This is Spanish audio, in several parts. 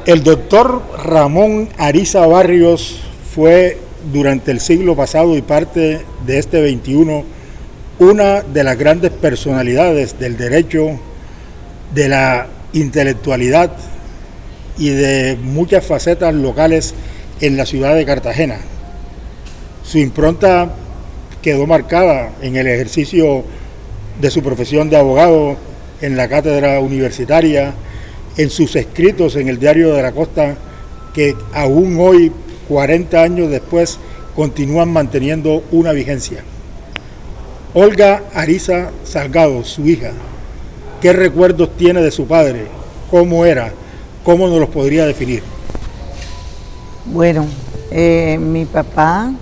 El doctor Ramón Ariza Barrios fue durante el siglo pasado y parte de este 21 una de las grandes personalidades del derecho, de la intelectualidad y de muchas facetas locales en la ciudad de Cartagena. Su impronta quedó marcada en el ejercicio de su profesión de abogado, en la cátedra universitaria, en sus escritos en el Diario de la Costa, que aún hoy, 40 años después, continúan manteniendo una vigencia. Olga Ariza Salgado, su hija, ¿qué recuerdos tiene de su padre? ¿Cómo era? ¿Cómo nos los podría definir? Bueno, mi papá,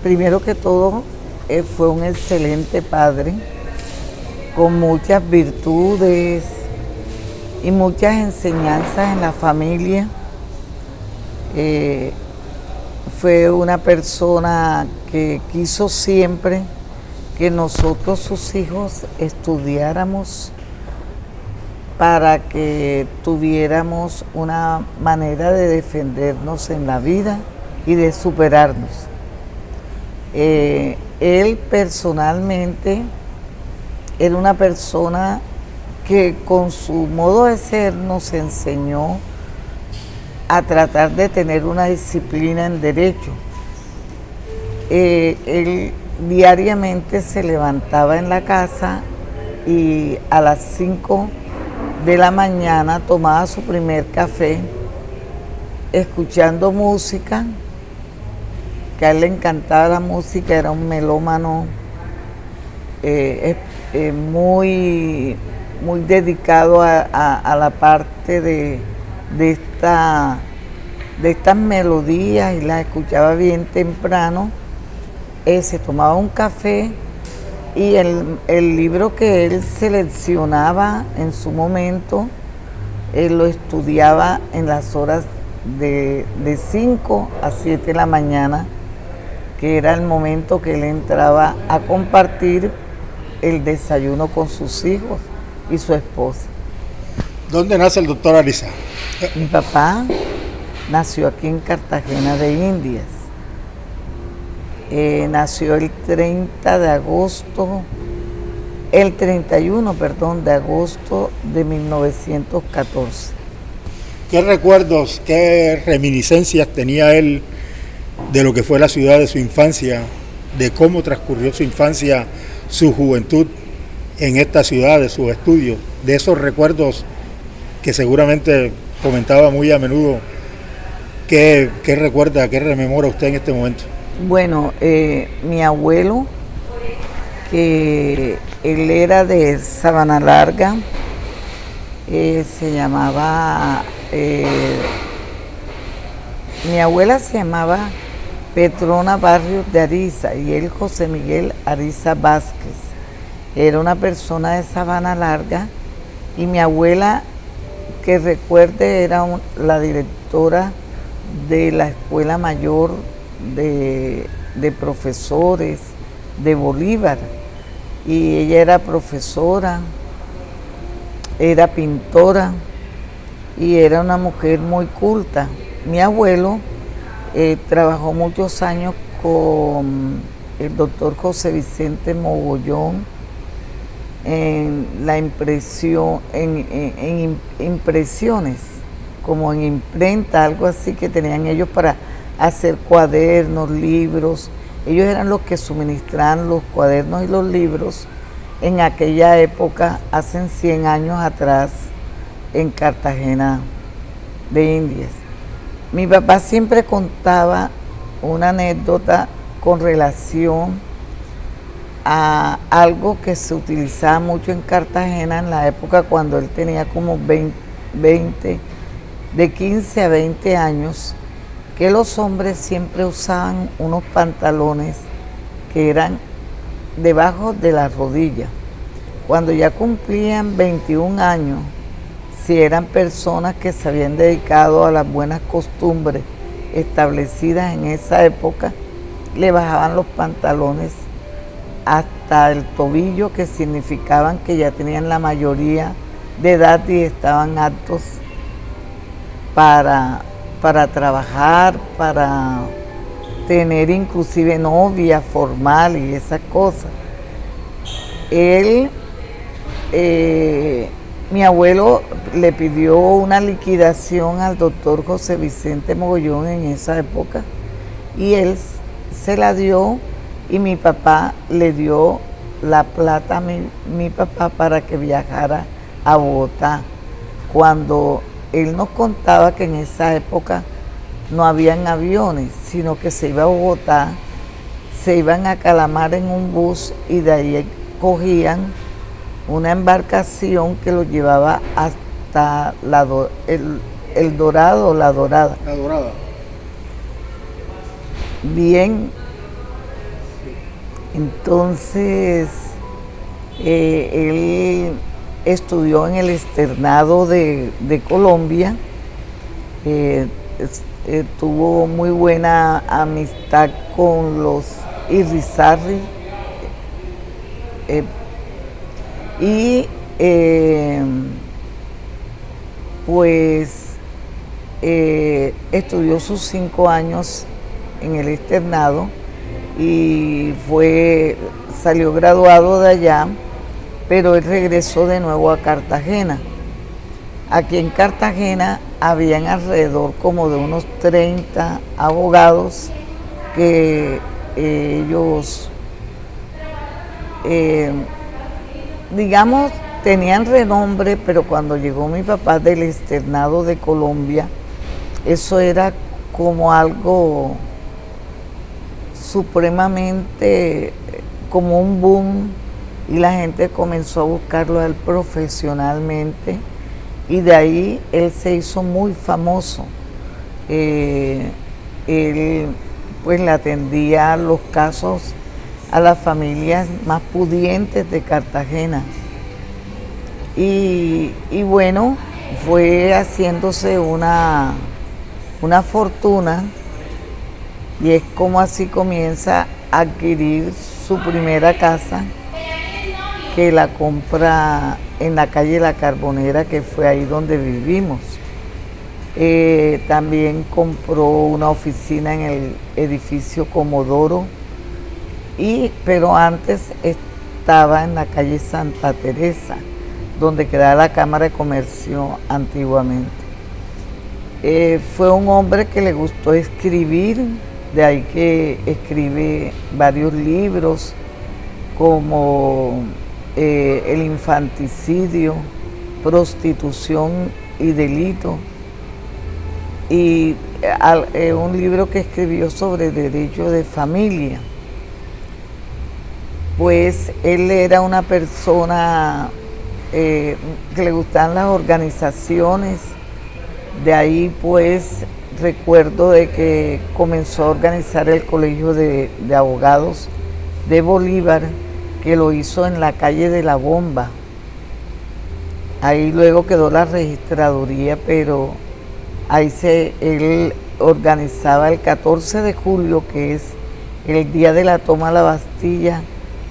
primero que todo, fue un excelente padre, con muchas virtudes y muchas enseñanzas en la familia. Fue una persona que quiso siempre que nosotros, sus hijos, estudiáramos para que tuviéramos una manera de defendernos en la vida y de superarnos. Él personalmente era una persona que con su modo de ser nos enseñó a tratar de tener una disciplina en derecho. Él diariamente se levantaba en la casa y a las 5 de la mañana tomaba su primer café escuchando música, que a él le encantaba la música, era un melómano muy dedicado a la parte de estas melodías, y las escuchaba bien temprano. Se tomaba un café y el libro que él seleccionaba en su momento, él lo estudiaba en las horas de 5 a 7 de la mañana, que era el momento que él entraba a compartir el desayuno con sus hijos y su esposa. ¿Dónde nace el doctor Ariza? Mi papá nació aquí en Cartagena de Indias. Nació el 31 de agosto de 1914. ¿Qué recuerdos, qué reminiscencias tenía él de lo que fue la ciudad de su infancia, de cómo transcurrió su infancia, su juventud en esta ciudad, de sus estudios, de esos recuerdos que seguramente comentaba muy a menudo? ¿Qué recuerda, qué rememora usted en este momento? Bueno, mi abuelo, que él era de Sabana Larga, se llamaba, mi abuela se llamaba Petrona Barrios de Ariza y él José Miguel Ariza Vázquez. Era una persona de Sabana Larga, y mi abuela, que recuerde, era la directora de la Escuela Mayor de Profesores de Bolívar, y ella era profesora, era pintora y era una mujer muy culta. Mi abuelo trabajó muchos años con el doctor José Vicente Mogollón en la impresión, en impresiones, como en imprenta, algo así que tenían ellos para hacer cuadernos, libros. Ellos eran los que suministraban los cuadernos y los libros en aquella época, hace 100 años atrás, en Cartagena de Indias. Mi papá siempre contaba una anécdota con relación a algo que se utilizaba mucho en Cartagena en la época cuando él tenía como 20, de 15 a 20 años, que los hombres siempre usaban unos pantalones que eran debajo de la rodilla. Cuando ya cumplían 21 años, si eran personas que se habían dedicado a las buenas costumbres establecidas en esa época, le bajaban los pantalones hasta el tobillo, que significaban que ya tenían la mayoría de edad y estaban aptos para trabajar, para tener inclusive novia formal y esas cosas. Él, mi abuelo le pidió una liquidación al doctor José Vicente Mogollón en esa época y él se la dio y mi papá le dio la plata a mi papá para que viajara a Bogotá. Cuando él nos contaba que en esa época no habían aviones, sino que se iba a Bogotá, se iban a Calamar en un bus y de ahí cogían una embarcación que lo llevaba hasta el Dorado o La Dorada. La Dorada. Bien, entonces él estudió en el externado de Colombia, tuvo muy buena amistad con los Irizarry y estudió sus 5 años en el externado y salió graduado de allá, pero él regresó de nuevo a Cartagena. Aquí en Cartagena habían alrededor como de unos 30 abogados que ellos, digamos, tenían renombre, pero cuando llegó mi papá del externado de Colombia, eso era como algo supremamente, como un boom, y la gente comenzó a buscarlo a él profesionalmente y de ahí él se hizo muy famoso. Él pues le atendía los casos a las familias más pudientes de Cartagena y bueno, fue haciéndose una fortuna y es como así comienza a adquirir su primera casa, que la compra en la calle La Carbonera, que fue ahí donde vivimos. También compró una oficina en el edificio Comodoro, pero antes estaba en la calle Santa Teresa, donde quedaba la Cámara de Comercio antiguamente. Fue un hombre que le gustó escribir, de ahí que escribe varios libros como El infanticidio, prostitución y delito, y un libro que escribió sobre derecho de familia. Pues él era una persona que le gustaban las organizaciones, de ahí pues recuerdo de que comenzó a organizar el Colegio de Abogados de Bolívar, que lo hizo en la calle de la Bomba. Ahí luego quedó la registraduría, pero ahí él organizaba el 14 de julio, que es el día de la toma de la Bastilla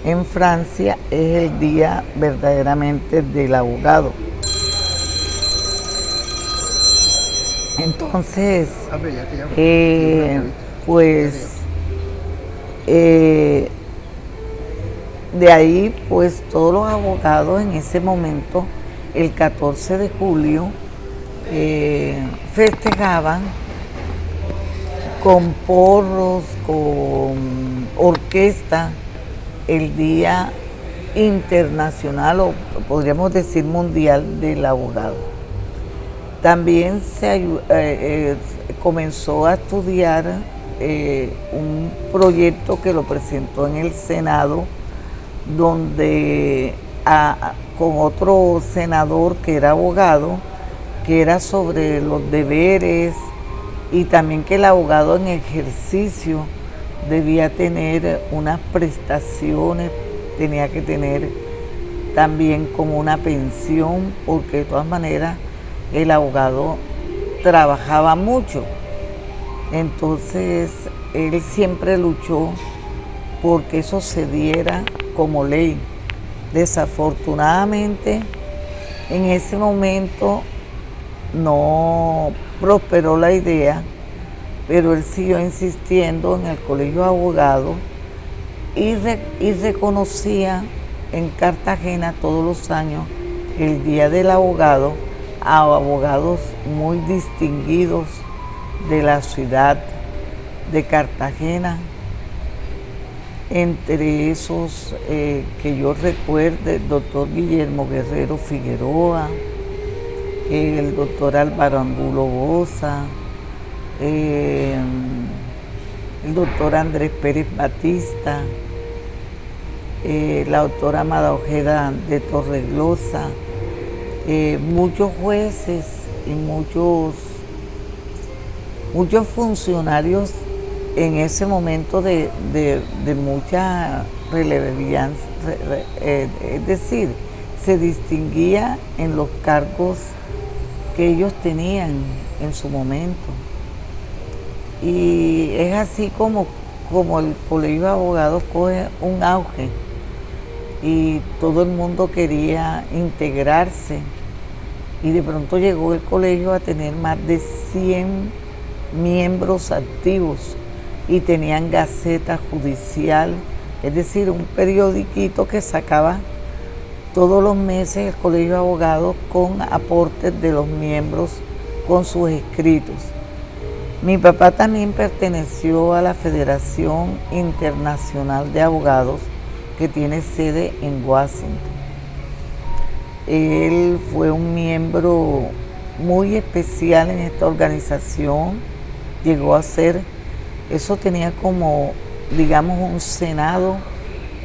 en Francia, es el día verdaderamente del abogado. Entonces, de ahí pues todos los abogados en ese momento, el 14 de julio, festejaban con porros, con orquesta, el Día Internacional, o podríamos decir mundial, del abogado. También comenzó a estudiar un proyecto que lo presentó en el Senado, donde con otro senador que era abogado, que era sobre los deberes y también que el abogado en ejercicio debía tener unas prestaciones, tenía que tener también como una pensión, porque de todas maneras el abogado trabajaba mucho. Entonces él siempre luchó porque eso se diera como ley. Desafortunadamente en ese momento no prosperó la idea, pero él siguió insistiendo en el colegio de abogados y reconocía en Cartagena todos los años el Día del Abogado a abogados muy distinguidos de la ciudad de Cartagena. Entre esos que yo recuerde, el doctor Guillermo Guerrero Figueroa, el doctor Álvaro Angulo Boza, el doctor Andrés Pérez Batista, la doctora Amada Ojeda de Torreglosa, muchos jueces y muchos funcionarios en ese momento de mucha relevancia, es decir, se distinguía en los cargos que ellos tenían en su momento. Y es así como el colegio de abogados coge un auge y todo el mundo quería integrarse, y de pronto llegó el colegio a tener más de 100 miembros activos y tenían gaceta judicial, es decir, un periodiquito que sacaba todos los meses el colegio de abogados con aportes de los miembros con sus escritos. Mi papá también perteneció a la Federación Internacional de Abogados, que tiene sede en Washington. Él fue un miembro muy especial en esta organización, llegó a ser, eso tenía como, digamos, un senado,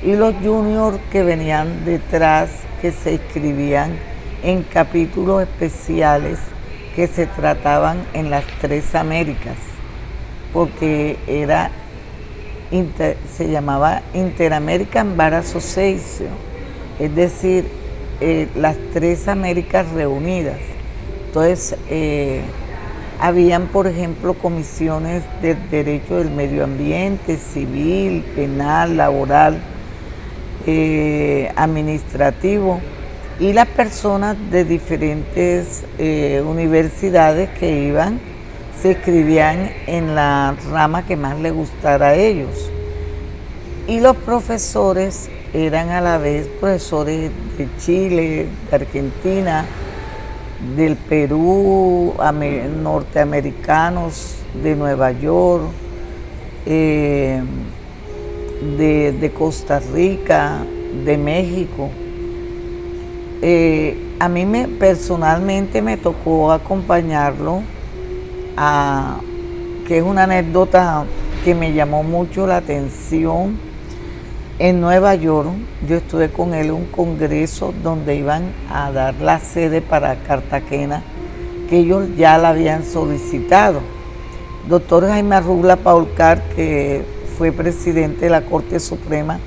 y los juniors que venían detrás, que se inscribían en capítulos especiales que se trataban en las 3 Américas, porque se llamaba Inter-American Bar Association, es decir, las 3 Américas reunidas. Entonces, habían, por ejemplo, comisiones de derecho del medio ambiente, civil, penal, laboral, administrativo, y las personas de diferentes universidades que iban se inscribían en la rama que más les gustara a ellos. Y los profesores eran a la vez profesores de Chile, de Argentina, del Perú, norteamericanos, de Nueva York, de Costa Rica, de México. A mí personalmente me tocó acompañarlo, que es una anécdota que me llamó mucho la atención. En Nueva York, yo estuve con él en un congreso donde iban a dar la sede para Cartagena, que ellos ya la habían solicitado. Doctor Jaime Arrugla Paulcar, que fue presidente de la Corte Suprema,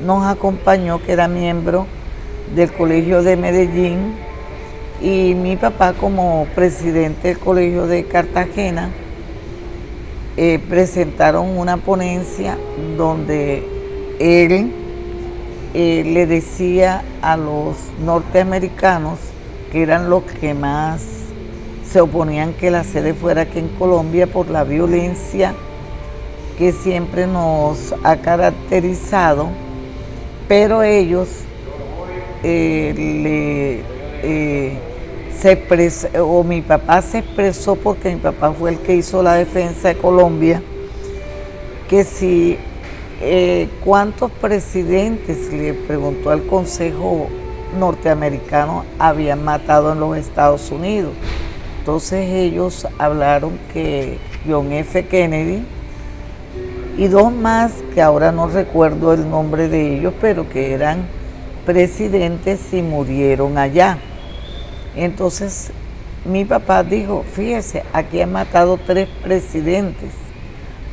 nos acompañó, que era miembro del Colegio de Medellín, y mi papá, como presidente del Colegio de Cartagena, presentaron una ponencia donde él le decía a los norteamericanos, que eran los que más se oponían que la sede fuera aquí en Colombia por la violencia que siempre nos ha caracterizado, pero ellos mi papá se expresó, porque mi papá fue el que hizo la defensa de Colombia, que si cuántos presidentes, le preguntó al Consejo norteamericano, habían matado en los Estados Unidos. Entonces ellos hablaron que John F. Kennedy y 2 más, que ahora no recuerdo el nombre de ellos, pero que eran presidentes y murieron allá. Entonces mi papá dijo, fíjese, aquí han matado 3 presidentes,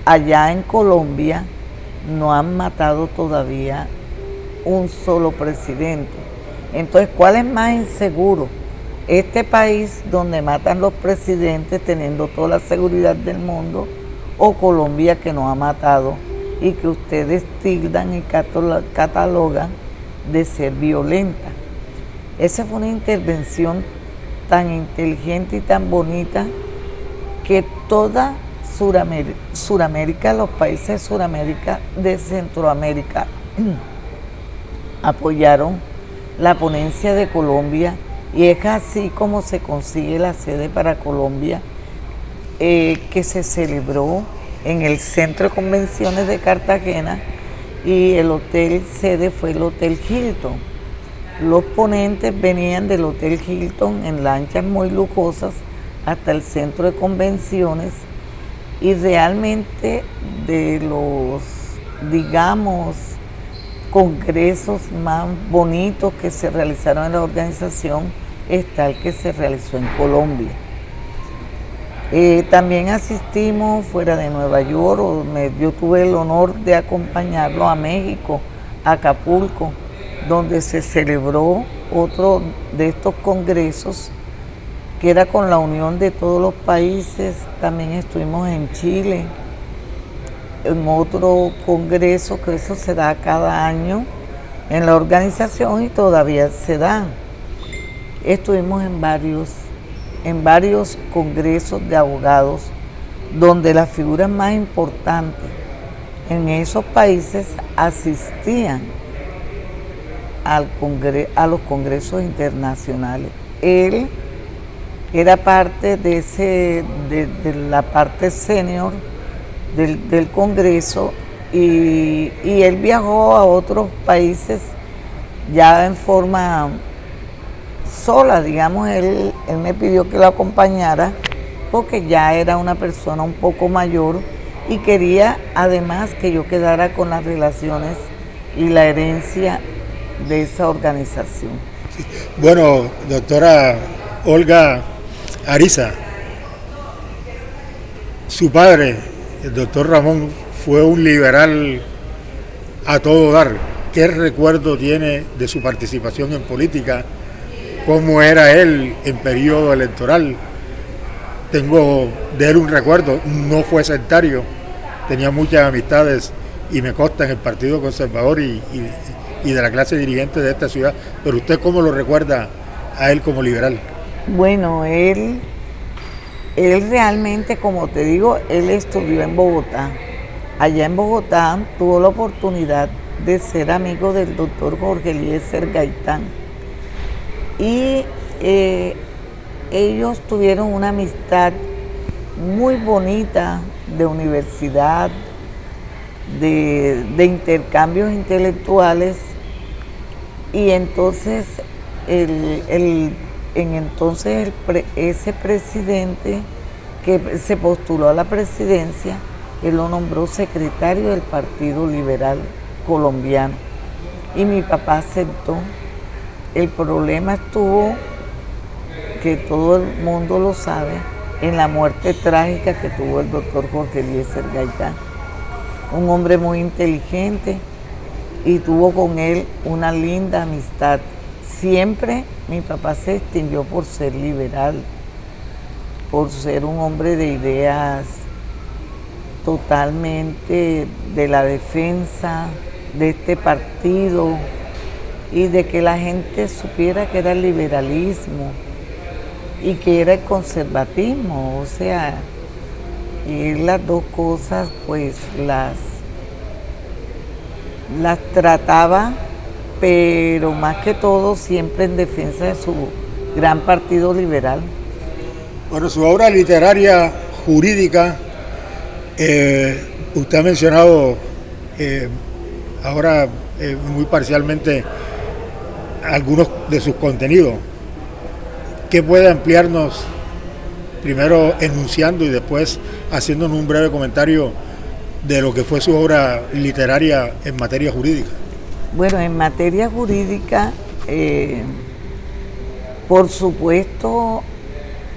allá en Colombia no han matado todavía un solo presidente. Entonces, ¿cuál es más inseguro? Este país donde matan los presidentes teniendo toda la seguridad del mundo, o Colombia, que no ha matado y que ustedes tildan y catalogan de ser violenta. Esa fue una intervención tan inteligente y tan bonita que toda Suramérica, los países de Suramérica, de Centroamérica, apoyaron la ponencia de Colombia, y es así como se consigue la sede para Colombia, que se celebró en el Centro de Convenciones de Cartagena, y el hotel sede fue el Hotel Hilton. Los ponentes venían del Hotel Hilton en lanchas muy lujosas hasta el Centro de Convenciones, y realmente de los, digamos, congresos más bonitos que se realizaron en la organización está el que se realizó en Colombia. También asistimos fuera de Nueva York, yo tuve el honor de acompañarlo a México, a Acapulco, donde se celebró otro de estos congresos que era con la unión de todos los países. También estuvimos en Chile, en otro congreso, que eso se da cada año en la organización y todavía se da. Estuvimos en varios congresos de abogados, donde las figuras más importantes en esos países asistían a los congresos internacionales. Él era parte de la parte senior del Congreso, y él viajó a otros países ya en forma sola, digamos. Él me pidió que lo acompañara porque ya era una persona un poco mayor y quería además que yo quedara con las relaciones y la herencia de esa organización. Bueno, doctora Olga Ariza, su padre, el doctor Ramón, fue un liberal a todo dar. ¿Qué recuerdo tiene de su participación en política? ¿Cómo era él en periodo electoral? Tengo de él un recuerdo, no fue sectario, tenía muchas amistades y me consta en el Partido Conservador y de la clase dirigente de esta ciudad. Pero ¿usted cómo lo recuerda a él como liberal? Bueno, él realmente, como te digo, él estudió en Bogotá. Allá en Bogotá tuvo la oportunidad de ser amigo del doctor Jorge Eliezer Gaitán. Y ellos tuvieron una amistad muy bonita de universidad, de intercambios intelectuales, y entonces ese presidente que se postuló a la presidencia, él lo nombró secretario del Partido Liberal Colombiano, y mi papá aceptó. El problema estuvo, que todo el mundo lo sabe, en la muerte trágica que tuvo el doctor Jorge Eliezer Gaitán, un hombre muy inteligente, y tuvo con él una linda amistad. Siempre mi papá se distinguió por ser liberal, por ser un hombre de ideas totalmente de la defensa de este partido, y de que la gente supiera que era el liberalismo y que era el conservatismo. O sea, y las dos cosas pues las trataba, pero más que todo siempre en defensa de su gran partido liberal. Bueno, su obra literaria jurídica, usted ha mencionado ahora muy parcialmente algunos de sus contenidos. ¿Qué puede ampliarnos, primero enunciando y después haciéndonos un breve comentario de lo que fue su obra literaria en materia jurídica? Bueno, en materia jurídica, por supuesto,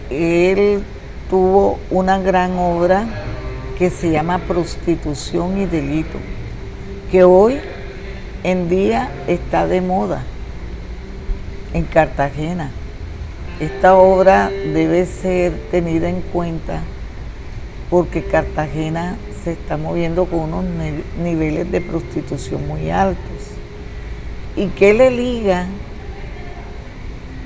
él tuvo una gran obra que se llama Prostitución y Delito, que hoy en día está de moda en Cartagena. Esta obra debe ser tenida en cuenta porque Cartagena se está moviendo con unos niveles de prostitución muy altos. ¿Y qué le liga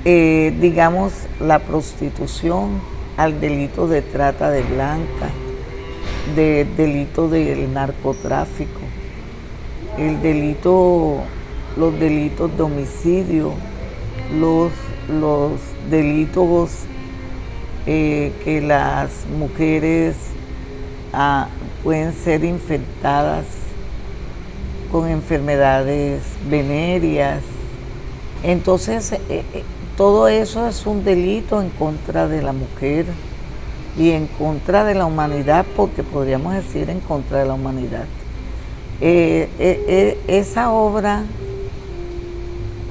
digamos, la prostitución, al delito de trata de blanca, del delito del narcotráfico, los delitos de homicidio, los delitos que las mujeres pueden ser infectadas con enfermedades venéreas. Entonces, todo eso es un delito en contra de la mujer y en contra de la humanidad, porque podríamos decir en contra de la humanidad. Esa obra,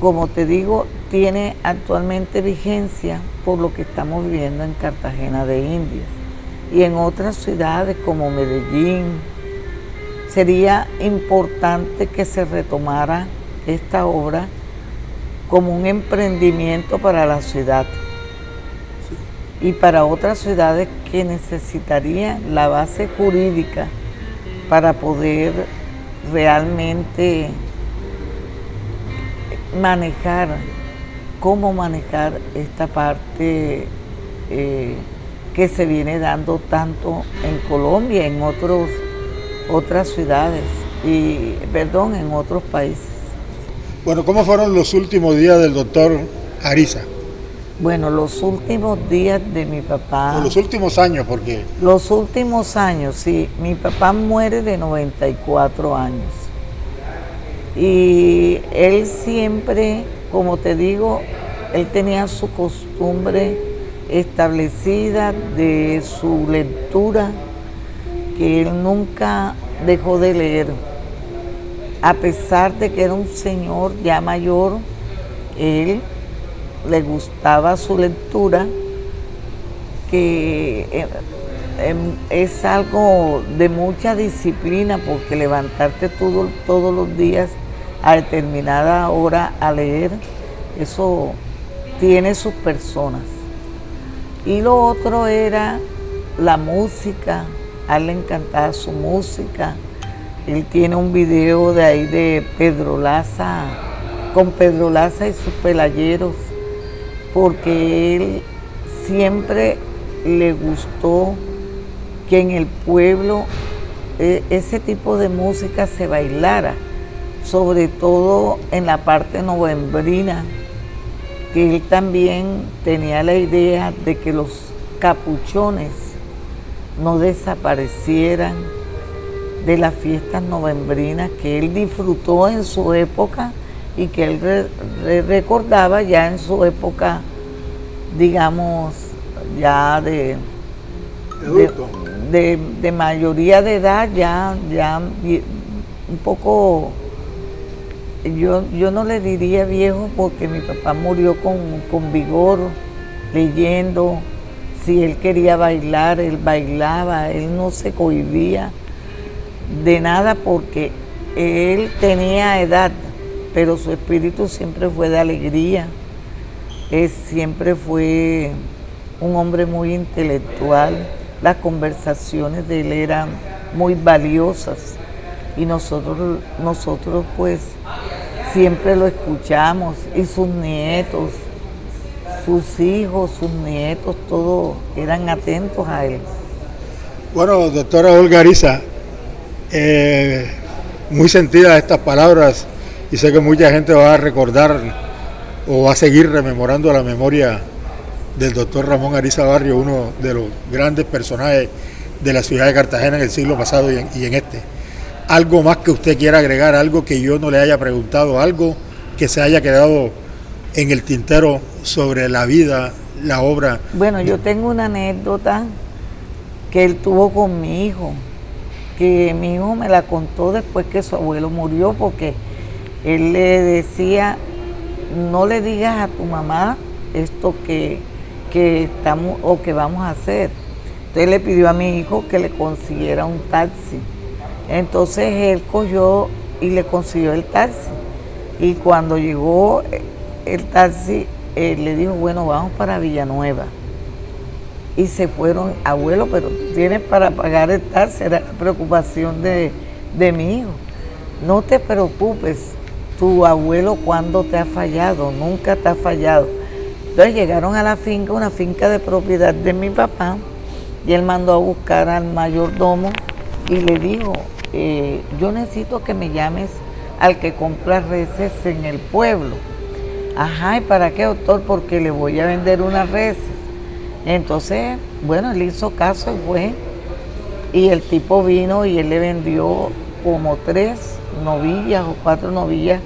como te digo, tiene actualmente vigencia por lo que estamos viviendo en Cartagena de Indias y en otras ciudades como Medellín. Sería importante que se retomara esta obra como un emprendimiento para la ciudad y para otras ciudades que necesitarían la base jurídica para poder realmente cómo manejar esta parte que se viene dando tanto en Colombia, en otras ciudades en otros países. Bueno, ¿cómo fueron los últimos días del doctor Ariza? Bueno, los últimos días de mi papá... O los últimos años, porque... Los últimos años, sí. Mi papá muere de 94 años. Y él siempre, como te digo, él tenía su costumbre establecida de su lectura, que él nunca dejó de leer. A pesar de que era un señor ya mayor, él le gustaba su lectura, que es algo de mucha disciplina, porque levantarte todos los días a determinada hora a leer, eso tiene sus personas. Y lo otro era la música, a él le encantaba su música. Él tiene un video de ahí de Pedro Laza, con Pedro Laza y sus pelayeros, porque él siempre le gustó que en el pueblo ese tipo de música se bailara, sobre todo en la parte novembrina, que él también tenía la idea de que los capuchones no desaparecieran de las fiestas novembrinas que él disfrutó en su época y que él recordaba ya en su época, digamos, ya de mayoría de edad, ya un poco, yo no le diría viejo, porque mi papá murió con vigor, leyendo. Si él quería bailar, él bailaba, él no se cohibía de nada, porque él tenía edad, pero su espíritu siempre fue de alegría. Él siempre fue un hombre muy intelectual. Las conversaciones de él eran muy valiosas y nosotros pues siempre lo escuchamos, y sus nietos, sus hijos, sus nietos, todos eran atentos a él. Bueno, doctora Olga Ariza, muy sentidas estas palabras, y sé que mucha gente va a recordar o va a seguir rememorando la memoria del doctor Ramón Ariza Barrios, uno de los grandes personajes de la ciudad de Cartagena en el siglo pasado y en este. ¿Algo más que usted quiera agregar, algo que yo no le haya preguntado, algo que se haya quedado en el tintero sobre la vida, la obra? Bueno, yo tengo una anécdota que él tuvo con mi hijo, que mi hijo me la contó después que su abuelo murió, porque él le decía: no le digas a tu mamá esto que estamos o que vamos a hacer. Entonces le pidió a mi hijo que le consiguiera un taxi. Entonces él cogió y le consiguió el taxi. Y cuando llegó el taxi, le dijo: bueno, vamos para Villanueva. Y se fueron. Abuelo, pero tú tienes para pagar el taxi. Era la preocupación de mi hijo. No te preocupes, tu abuelo, ¿cuándo te ha fallado? Nunca te ha fallado. Entonces llegaron a la finca, una finca de propiedad de mi papá, y él mandó a buscar al mayordomo y le dijo, yo necesito que me llames al que compra reses en el pueblo. Ajá, ¿y para qué, doctor? Porque le voy a vender unas reses. Entonces, bueno, él hizo caso y fue, y el tipo vino y él le vendió como 3 novillas o 4 novillas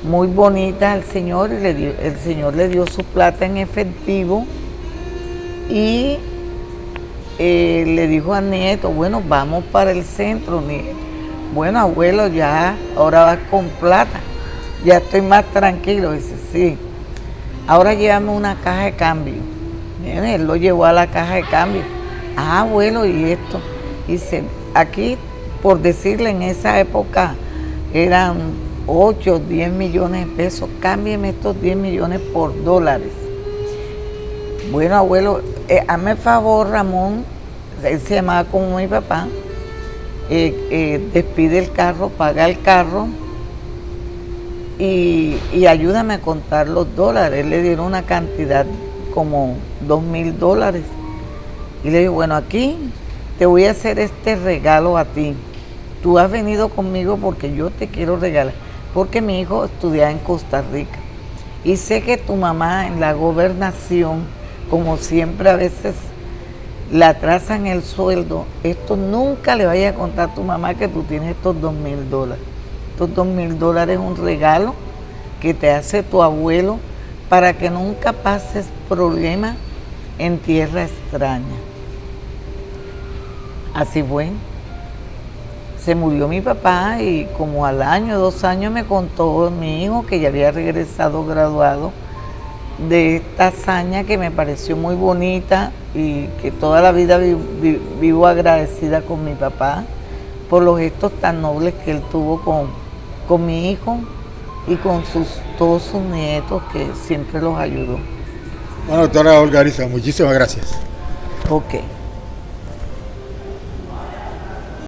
muy bonitas al señor, y el señor le dio su plata en efectivo y le dijo al nieto, bueno, vamos para el centro, nieto. Bueno, abuelo, ya ahora vas con plata, ya estoy más tranquilo. Dice, sí, ahora llévame una caja de cambio. Bien, él lo llevó a la caja de cambio. Ah, abuelo, ¿y esto? Dice, aquí, por decirle, en esa época eran 8, 10 millones de pesos, cámbieme estos 10 millones por dólares. Bueno, abuelo, hazme favor, Ramón, él se llamaba como mi papá, despide el carro, paga el carro y ayúdame a contar los dólares. Le dieron una cantidad como $2,000 y le digo, bueno, aquí te voy a hacer este regalo a ti. Tú has venido conmigo porque yo te quiero regalar, porque mi hijo estudiaba en Costa Rica y sé que tu mamá en la gobernación, como siempre a veces le atrasan el sueldo, esto nunca le vaya a contar a tu mamá que tú tienes estos $2,000. Estos $2,000 es un regalo que te hace tu abuelo para que nunca pases problemas en tierra extraña. Así fue. Se murió mi papá y como al año, 2 años me contó mi hijo que ya había regresado graduado de esta hazaña que me pareció muy bonita y que toda la vida vivo agradecida con mi papá por los gestos tan nobles que él tuvo con mi hijo y con todos sus nietos, que siempre los ayudó. Bueno, doctora Olga Ariza, muchísimas gracias. Ok.